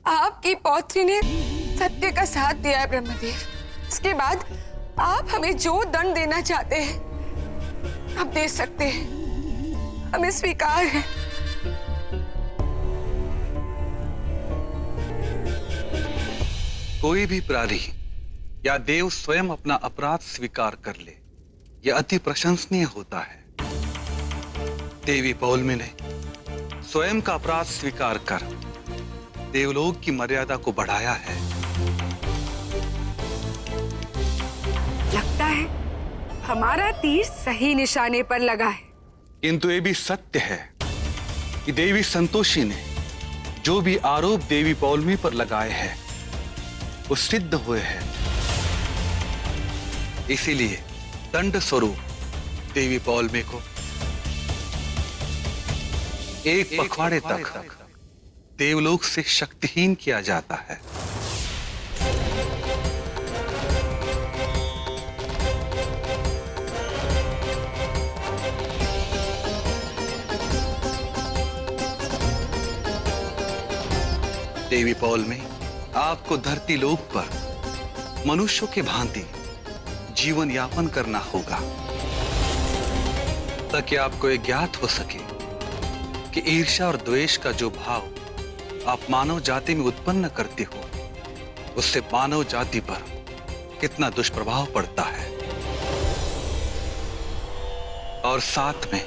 आपकी पौत्री ने सत्य का साथ दिया है ब्रह्मदेव। इसके बाद आप हमें जो दंड देना चाहते हैं आप दे सकते हैं, हमें स्वीकार है। कोई भी प्राणी या देव स्वयं अपना अपराध स्वीकार कर ले, यह अति प्रशंसनीय होता है। देवी पौलमी ने स्वयं का अपराध स्वीकार कर देवलोक की मर्यादा को बढ़ाया है। लगता है हमारा तीर सही निशाने पर लगा है। किंतु ये भी सत्य है कि देवी संतोषी ने जो भी आरोप देवी पौलमी पर लगाए हैं वो सिद्ध हुए हैं। इसीलिए दंड स्वरूप देवी पौलमी को एक पखवाड़े तक देवलोक से शक्तिहीन किया जाता है। देवी पौलमी, आपको धरती लोक पर मनुष्यों के भांति जीवन यापन करना होगा ताकि आपको यह ज्ञात हो सके कि ईर्ष्या और द्वेष का जो भाव आप मानव जाति में उत्पन्न करते हो उससे मानव जाति पर कितना दुष्प्रभाव पड़ता है। और साथ में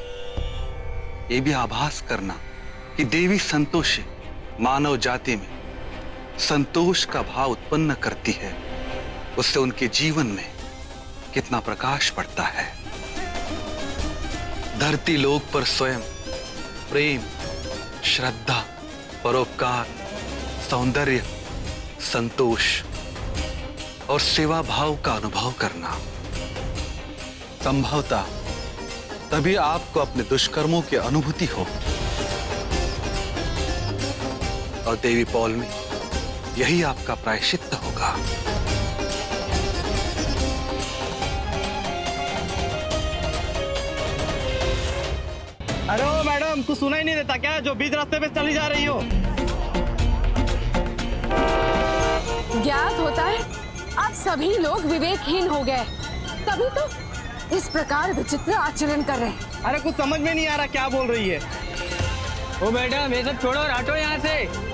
यह भी आभास करना कि देवी संतोषी मानव जाति में संतोष का भाव उत्पन्न करती है, उससे उनके जीवन में कितना प्रकाश पड़ता है। धरती लोक पर स्वयं प्रेम, श्रद्धा, परोपकार, सौंदर्य, संतोष और सेवा भाव का अनुभव करना संभवतः तभी आपको अपने दुष्कर्मों की अनुभूति हो। और देवी पौलमी, यही आपका प्रायश्चित्त होगा। अरे ओ मैडम, कुछ सुना ही नहीं देता क्या? जो बीच रास्ते पे चली जा रही हो। ज्ञात होता है आप सभी लोग विवेकहीन हो गए, तभी तो इस प्रकार विचित्र आचरण कर रहे हैं। अरे कुछ समझ में नहीं आ रहा क्या बोल रही है। ओ मैडम, ये सब छोड़ो और हटो यहाँ से।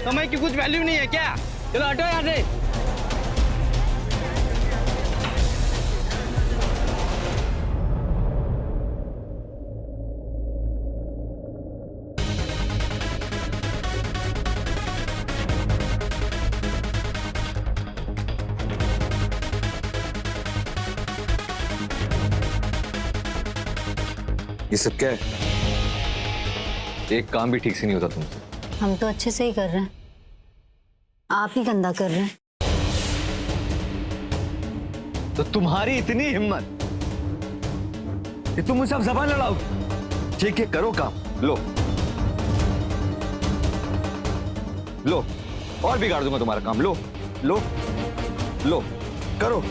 समय की कुछ वैल्यू नहीं है क्या? चलो हटो यहाँ से। ये सब क्या है? एक काम भी ठीक से नहीं होता तुमसे। हम तो अच्छे से ही कर रहे हैं, आप ही गंदा कर रहे हैं। तो तुम्हारी इतनी हिम्मत कि तुम मुझसे अब जबान लड़ाओगे? ठीक है, करो काम। लो लो, और बिगाड़ दूंगा तुम्हारा काम। लो लो लो, करो।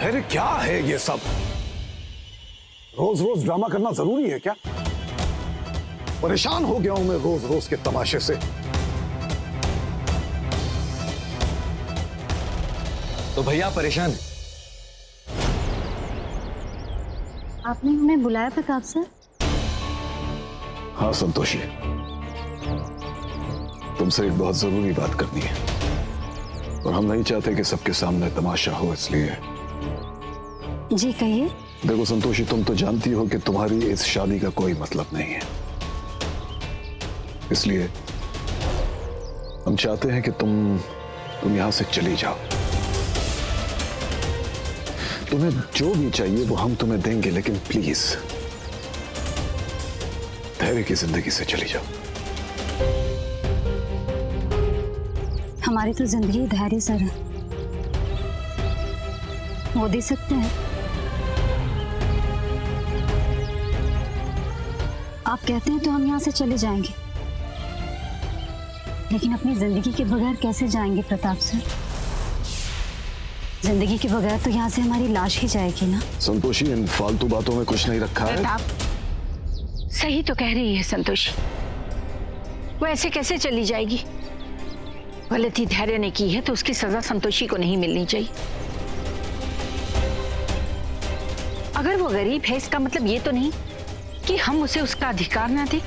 अरे क्या है ये सब? रोज रोज ड्रामा करना जरूरी है क्या? परेशान हो गया हूं मैं रोज रोज के तमाशे से। तो भैया परेशान है? आपने हमें बुलाया प्रताप सर? हाँ संतोषी, तुमसे एक बहुत जरूरी बात करनी है और हम नहीं चाहते कि सबके सामने तमाशा हो, इसलिए। जी कहिए। देखो संतोषी, तुम तो जानती हो कि तुम्हारी इस शादी का कोई मतलब नहीं है, इसलिए हम चाहते हैं कि तुम यहां से चली जाओ। तुम्हें जो भी चाहिए वो हम तुम्हें देंगे, लेकिन प्लीज धैर्य की जिंदगी से चली जाओ। हमारी तो जिंदगी धैर्य सर है, वो दे सकते हैं। आप कहते हैं तो हम यहाँ से चले जाएंगे, लेकिन अपनी जिंदगी के बगैर कैसे जाएंगे प्रताप सर? जिंदगी के बगैर तो यहाँ से हमारी लाश ही जाएगी ना। संतोषी, इन फालतू बातों में कुछ नहीं रखा है। प्रताप सही तो कह रही है संतोषी, वो ऐसे कैसे चली जाएगी? गलती धैर्य ने की है तो उसकी सजा संतोषी को नहीं मिलनी चाहिए। अगर वो गरीब है इसका मतलब ये तो नहीं कि हम उसे उसका अधिकार ना दें।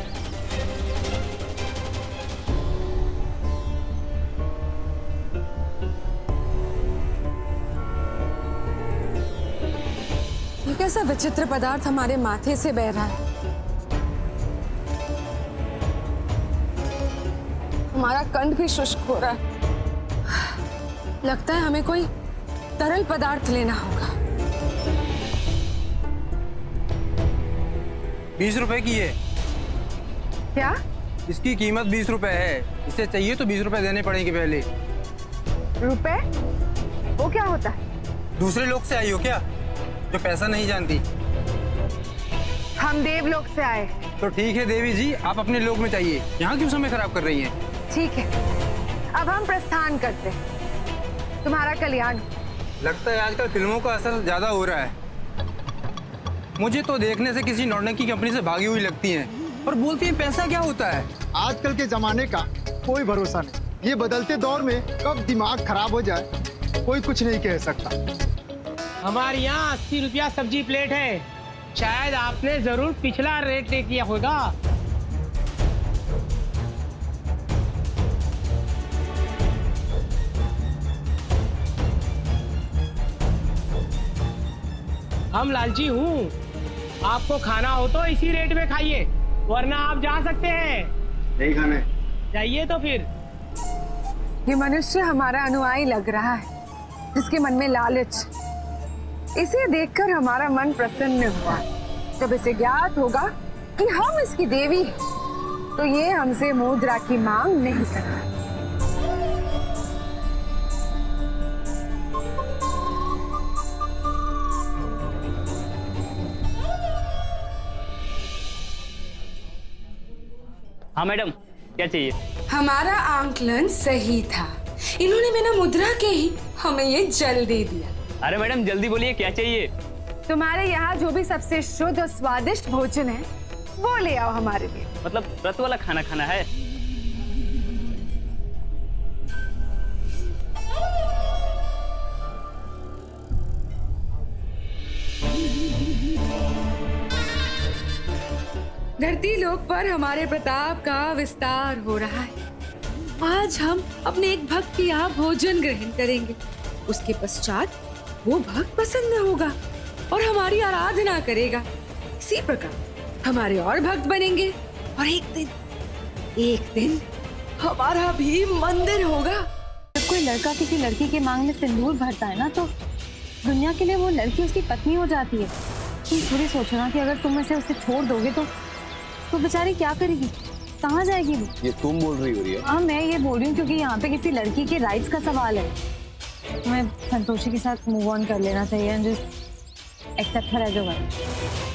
ये कैसा विचित्र पदार्थ हमारे माथे से बह रहा है? हमारा कंठ भी शुष्क हो रहा है। लगता है हमें कोई तरल पदार्थ लेना होगा। 20 रुपए की है। क्या? इसकी कीमत 20 रुपए है। इसे चाहिए तो 20 रुपए देने पड़ेंगे पहले। रुपए? वो क्या होता है? दूसरे लोग से आई हो क्या, जो पैसा नहीं जानती? हम देवलोक से आए। तो ठीक है देवी जी, आप अपने लोक में जाइए। यहाँ क्यों समय खराब कर रही हैं? ठीक है, अब हम प्रस्थान करते हैं। तुम्हारा कल्याण। लगता है आजकल फिल्मों का असर ज्यादा हो रहा है। मुझे तो देखने से किसी नौटंकी कंपनी से भागी हुई लगती हैं और बोलती हैं पैसा क्या होता है। आजकल के जमाने का कोई भरोसा नहीं। ये बदलते दौर में कब दिमाग खराब हो जाए कोई कुछ नहीं कह सकता। हमारे यहाँ 80 रुपया सब्जी प्लेट है। शायद आपने जरूर पिछला रेट दे किया होगा। हम लालची हूँ, आपको खाना हो तो इसी रेट में खाइए, वरना आप जा सकते हैं। नहीं खाने। जाइए तो फिर। ये मनुष्य हमारा अनुयायी लग रहा है, जिसके मन में लालच। इसे देखकर हमारा मन प्रसन्न हुआ। जब इसे ज्ञात होगा कि हम इसकी देवी हैं, तो ये हमसे मुद्रा की मांग नहीं करेगा। हाँ मैडम, क्या चाहिए? हमारा आंकलन सही था। इन्होंने बिना मुद्रा के ही हमें ये जल दे दिया। अरे मैडम जल्दी बोलिए, क्या चाहिए? तुम्हारे यहाँ जो भी सबसे शुद्ध और स्वादिष्ट भोजन है वो ले आओ हमारे लिए। मतलब व्रत वाला खाना खाना है? धरती लोक पर हमारे प्रताप का विस्तार हो रहा है। आज हम अपने एक भक्त के यहाँ भोजन ग्रहण करेंगे। उसके पश्चात वो भक्त प्रसन्न होगा और हमारी आराधना करेगा। इसी प्रकार हमारे और भक्त बनेंगे और एक दिन हमारा भी मंदिर होगा। जब कोई लड़का किसी लड़की के मांग में सिंदूर भरता है ना, तो दुनिया के लिए वो लड़की उसकी पत्नी हो जाती है। तुम थोड़ी सोचना कि अगर तुम इसे उससे छोड़ दोगे तो बेचारी क्या करेगी, कहाँ जाएगी वो? ये तुम बोल रही हो रिया? हाँ मैं ये बोल रही हूँ क्योंकि यहाँ पे किसी लड़की के राइट्स का सवाल है। तुम्हें संतोषी के साथ मूव ऑन कर लेना चाहिए and just accept her as a wife.